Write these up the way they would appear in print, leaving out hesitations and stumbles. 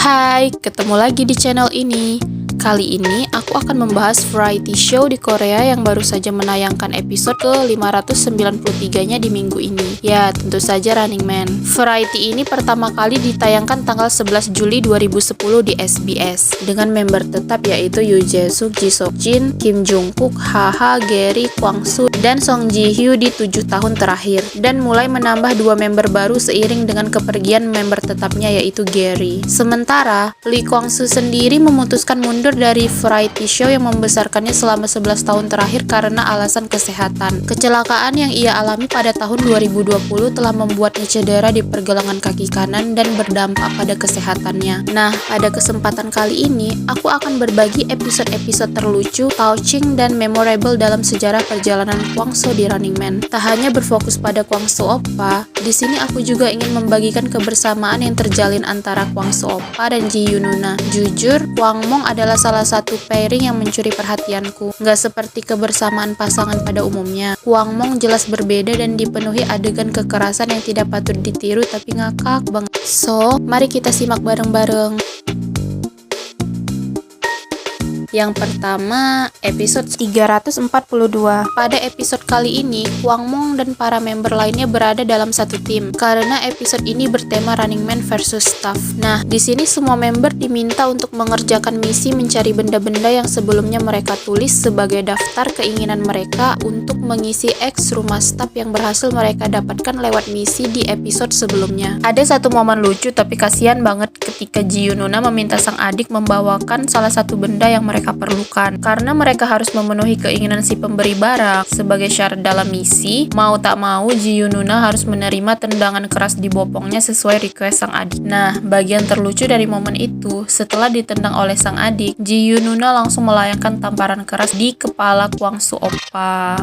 Hai, ketemu lagi di channel ini. Kali ini aku akan membahas variety show di Korea yang baru saja menayangkan episode ke-593-nya di minggu ini. Ya, tentu saja Running Man. Variety ini pertama kali ditayangkan tanggal 11 Juli 2010 di SBS dengan member tetap yaitu Yoo Jae-suk, Ji Sok-jin, Kim Jung-kook, Ha-ha, Gary, Kwang-soo, dan Song Ji-hyo di 7 tahun terakhir, dan mulai menambah 2 member baru seiring dengan kepergian member tetapnya yaitu Gary. Sementara Lee Kwang-soo sendiri memutuskan mundur dari variety show yang membesarkannya selama 11 tahun terakhir karena alasan kesehatan. Kecelakaan yang ia alami pada tahun 2020 telah membuatnya cedera di pergelangan kaki kanan dan berdampak pada kesehatannya. Nah, pada kesempatan kali ini, aku akan berbagi episode-episode terlucu, touching, dan memorable dalam sejarah perjalanan Kwang-soo di Running Man. Tak hanya berfokus pada Kwang-soo Oppa, di sini aku juga ingin membagikan kebersamaan yang terjalin antara Kwang-soo Oppa dan Ji Yoon-na. Jujur, Kwangmong adalah salah satu pairing yang mencuri perhatianku. Nggak seperti kebersamaan pasangan pada umumnya. Kwangmong jelas berbeda dan dipenuhi adegan kekerasan yang tidak patut ditiru tapi ngakak banget. So, mari kita simak bareng-bareng. Yang pertama, episode 342. Pada episode kali ini, Kwangmong dan para member lainnya berada dalam satu tim karena episode ini bertema Running Man versus Staff. Nah, di sini semua member diminta untuk mengerjakan misi mencari benda-benda yang sebelumnya mereka tulis sebagai daftar keinginan mereka untuk mengisi X rumah staff yang berhasil mereka dapatkan lewat misi di episode sebelumnya. Ada satu momen lucu tapi kasihan banget ketika Ji Yoon-na meminta sang adik membawakan salah satu benda yang mereka perlukan karena mereka harus memenuhi keinginan si pemberi barang. Sebagai syarat dalam misi, mau tak mau Ji Yoon-na harus menerima tendangan keras di bopongnya sesuai request sang adik. Nah, bagian terlucu dari momen itu, setelah ditendang oleh sang adik, Ji Yoon-na langsung melayangkan tamparan keras di kepala Kwang-soo Oppa.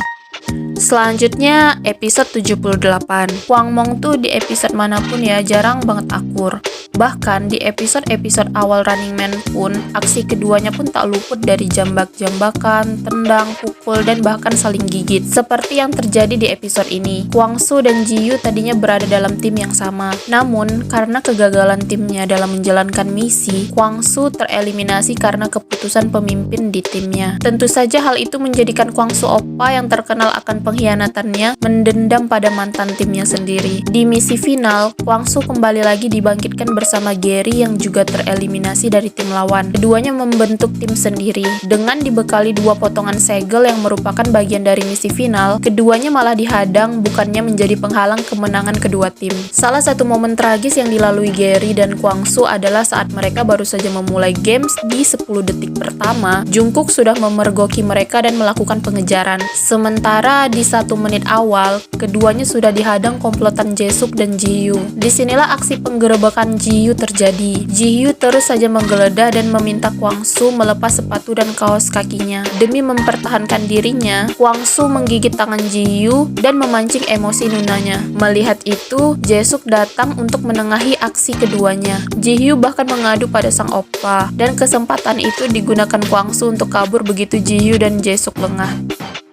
Selanjutnya, episode 78. Kwangmong tuh di episode manapun ya jarang banget akur. Bahkan di episode-episode awal Running Man pun, aksi keduanya pun tak luput dari jambak-jambakan, tendang, pukul, dan bahkan saling gigit. Seperti yang terjadi di episode ini. Kwang-soo dan Ji-yoo tadinya berada dalam tim yang sama. Namun, karena kegagalan timnya dalam menjalankan misi, Kwang-soo tereliminasi karena keputusan pemimpin di timnya. Tentu saja hal itu menjadikan Kwang-soo Oppa yang terkenal akan pengkhianatannya mendendam pada mantan timnya sendiri. Di misi final, Kwang-soo kembali lagi dibangkitkan bersama Gary yang juga tereliminasi dari tim lawan. Keduanya membentuk tim sendiri. Dengan dibekali 2 potongan segel yang merupakan bagian dari misi final, keduanya malah dihadang bukannya menjadi penghalang kemenangan kedua tim. Salah satu momen tragis yang dilalui Gary dan Kwang-soo adalah saat mereka baru saja memulai games di 10 detik pertama, Jungkook sudah memergoki mereka dan melakukan pengejaran. Sementara di 1 menit awal, keduanya sudah dihadang komplotan Jae-suk dan Ji-yoo. Disinilah aksi penggerebekan Ji-yoo terjadi. Ji-yoo terus saja menggeledah dan meminta Kwang-soo melepas sepatu dan kaos kakinya. Demi mempertahankan dirinya, Kwang-soo menggigit tangan Ji-yoo dan memancing emosi nunanya. Melihat itu, Jae-suk datang untuk menengahi aksi keduanya. Ji-yoo bahkan mengadu pada sang oppa, dan kesempatan itu digunakan Kwang-soo untuk kabur begitu Ji-yoo dan Jae-suk lengah.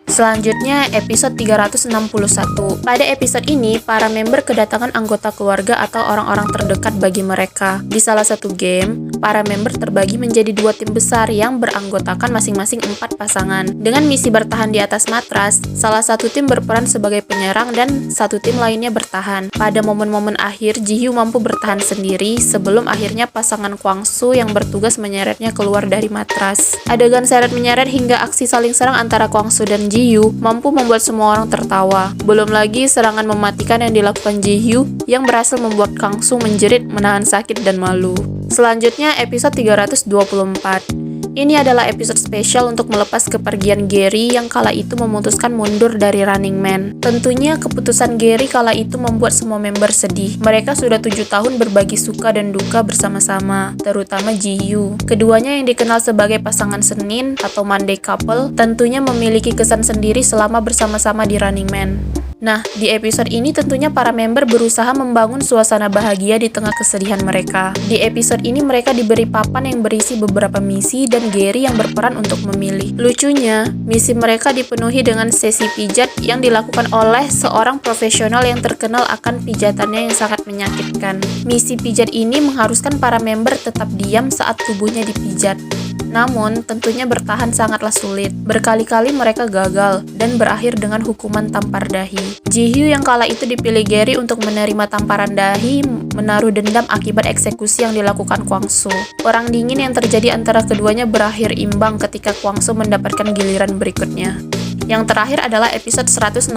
Selanjutnya, episode 361. Pada episode ini, para member kedatangan anggota keluarga atau orang-orang terdekat bagi mereka. Di salah satu game, para member terbagi menjadi 2 tim besar yang beranggotakan masing-masing 4 pasangan. Dengan misi bertahan di atas matras, salah satu tim berperan sebagai penyerang dan satu tim lainnya bertahan. Pada momen-momen akhir, Ji-yoo mampu bertahan sendiri sebelum akhirnya pasangan Kwang-soo yang bertugas menyeretnya keluar dari matras. Adegan seret menyeret hingga aksi saling serang antara Kwang-soo dan Ji-yoo mampu membuat semua orang tertawa. Belum lagi serangan mematikan yang dilakukan Ji-yoo yang berhasil membuat Kwang-soo menjerit, menahan sakit dan malu. Selanjutnya, episode 324. Ini adalah episode spesial untuk melepas kepergian Gary yang kala itu memutuskan mundur dari Running Man. Tentunya keputusan Gary kala itu membuat semua member sedih. Mereka sudah 7 tahun berbagi suka dan duka bersama-sama, terutama Ji-yoo. Keduanya yang dikenal sebagai pasangan Senin atau Monday couple, tentunya memiliki kesan sendiri selama bersama-sama di Running Man. Nah, di episode ini tentunya para member berusaha membangun suasana bahagia di tengah kesedihan mereka. Di episode ini mereka diberi papan yang berisi beberapa misi dan Gary yang berperan untuk memilih. Lucunya, misi mereka dipenuhi dengan sesi pijat yang dilakukan oleh seorang profesional yang terkenal akan pijatannya yang sangat menyakitkan. Misi pijat ini mengharuskan para member tetap diam saat tubuhnya dipijat. Namun, tentunya bertahan sangatlah sulit. Berkali-kali mereka gagal dan berakhir dengan hukuman tampar dahi. Ji-hyo yang kala itu dipilih Gary untuk menerima tamparan dahi, menaruh dendam akibat eksekusi yang dilakukan Kwang-soo. Perang dingin yang terjadi antara keduanya berakhir imbang ketika Kwang-soo mendapatkan giliran berikutnya. Yang terakhir adalah episode 160.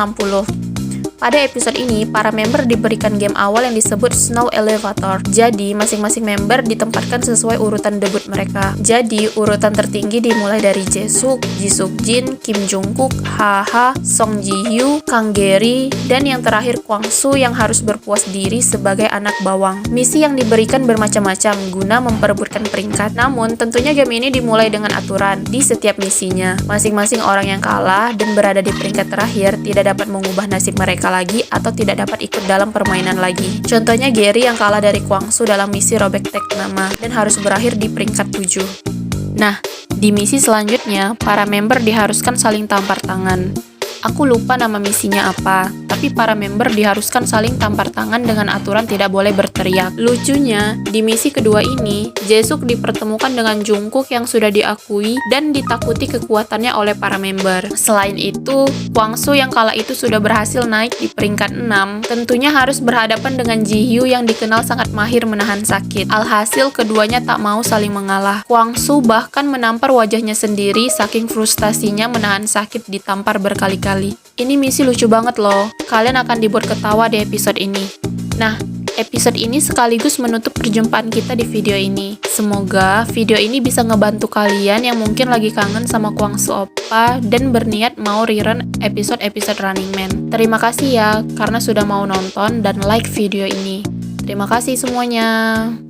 Pada episode ini, para member diberikan game awal yang disebut Snow Elevator. Jadi, masing-masing member ditempatkan sesuai urutan debut mereka. Jadi, urutan tertinggi dimulai dari Jae-suk, Ji-suk-jin, Kim Jung-kook, Ha-ha, Song Ji-hyo, Kang Gary, dan yang terakhir Kwang-soo yang harus berpuas diri sebagai anak bawang. Misi yang diberikan bermacam-macam guna memperebutkan peringkat. Namun, tentunya game ini dimulai dengan aturan di setiap misinya. Masing-masing orang yang kalah dan berada di peringkat terakhir tidak dapat mengubah nasib mereka lagi atau tidak dapat ikut dalam permainan lagi. Contohnya Gary yang kalah dari Kwang-soo dalam misi robek tag nama dan harus berakhir di peringkat 7. Nah, di misi selanjutnya, para member diharuskan saling tampar tangan. Aku lupa nama misinya apa, tapi para member diharuskan saling tampar tangan dengan aturan tidak boleh berteriak. Lucunya, di misi kedua ini, Jae-suk dipertemukan dengan Jungkook yang sudah diakui dan ditakuti kekuatannya oleh para member. Selain itu, Kwang-soo yang kala itu sudah berhasil naik di peringkat 6, tentunya harus berhadapan dengan Ji-hyo yang dikenal sangat mahir menahan sakit. Alhasil, keduanya tak mau saling mengalah. Kwang-soo bahkan menampar wajahnya sendiri saking frustasinya menahan sakit ditampar berkali-kali. Ini misi lucu banget loh. Kalian akan dibuat ketawa di episode ini. Nah, episode ini sekaligus menutup perjumpaan kita di video ini. Semoga video ini bisa ngebantu kalian yang mungkin lagi kangen sama Kwang-soo oppa dan berniat mau rerun episode-episode Running Man. Terima kasih ya karena sudah mau nonton dan like video ini. Terima kasih semuanya.